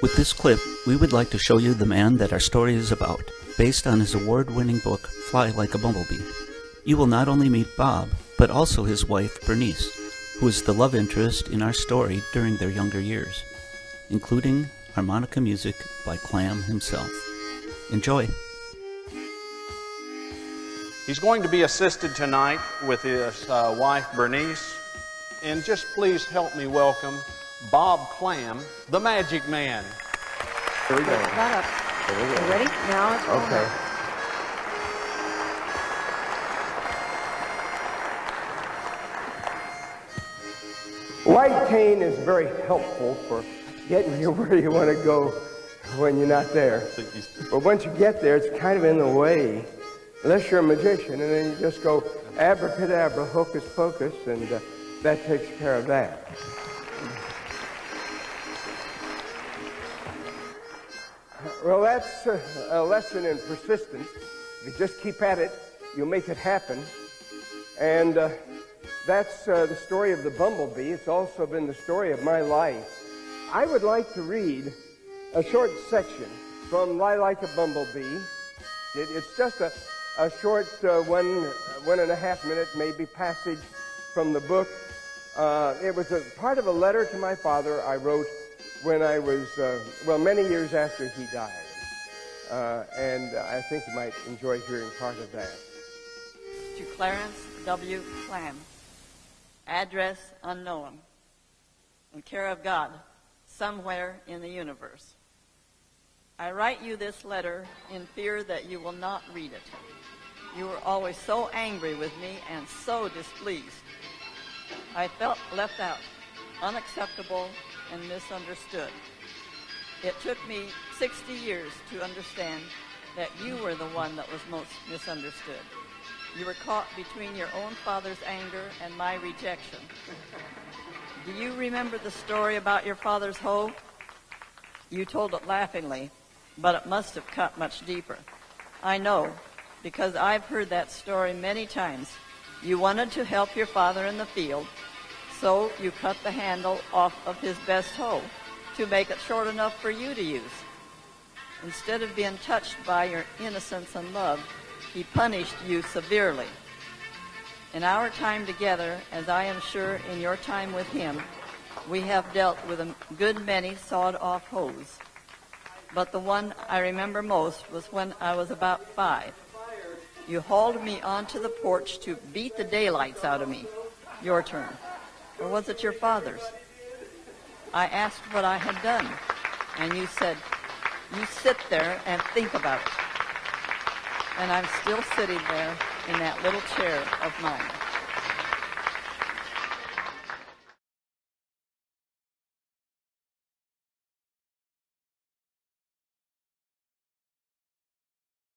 With this clip, we would like to show you the man that our story is about, based on his award-winning book, Fly Like a Bumblebee. You will not only meet Bob, but also his wife, Bernice, who is the love interest in our story during their younger years, including harmonica music by Klamm himself. Enjoy! He's going to be assisted tonight with his wife, Bernice. And just please help me welcome Bob Klamm, the Magic Man. Here we go. That up. Here we go. You ready? Now it's rolling. Okay. Light cane is very helpful for getting you where you want to go when you're not there. But once you get there, it's kind of in the way, unless you're a magician, and then you just go abracadabra, hocus pocus, and that takes care of that. Well, that's a lesson in persistence. If you just keep at it, you'll make it happen. And that's the story of the Bumblebee. It's also been the story of my life. I would like to read a short section from Fly Like a Bumblebee. It's just a short 1.5 minute maybe passage from the book. It was a part of a letter to my father I wrote when I was, many years after he died. And I think you might enjoy hearing part of that. To Clarence W. Klamm. Address unknown. In care of God, somewhere in the universe. I write you this letter in fear that you will not read it. You were always so angry with me and so displeased. I felt left out, unacceptable, and misunderstood. It took me 60 years to understand that you were the one that was most misunderstood. You were caught between your own father's anger and my rejection. Do you remember the story about your father's hoe? You told it laughingly, but it must have cut much deeper. I know, because I've heard that story many times. You wanted to help your father in the field, so you cut the handle off of his best hoe to make it short enough for you to use. Instead of being touched by your innocence and love, he punished you severely. In our time together, as I am sure in your time with him, we have dealt with a good many sawed-off hoes. But the one I remember most was when I was about 5. You hauled me onto the porch to beat the daylights out of me. Your turn. Or was it your father's? I asked what I had done, and you said, "You sit there and think about it." And I'm still sitting there in that little chair of mine.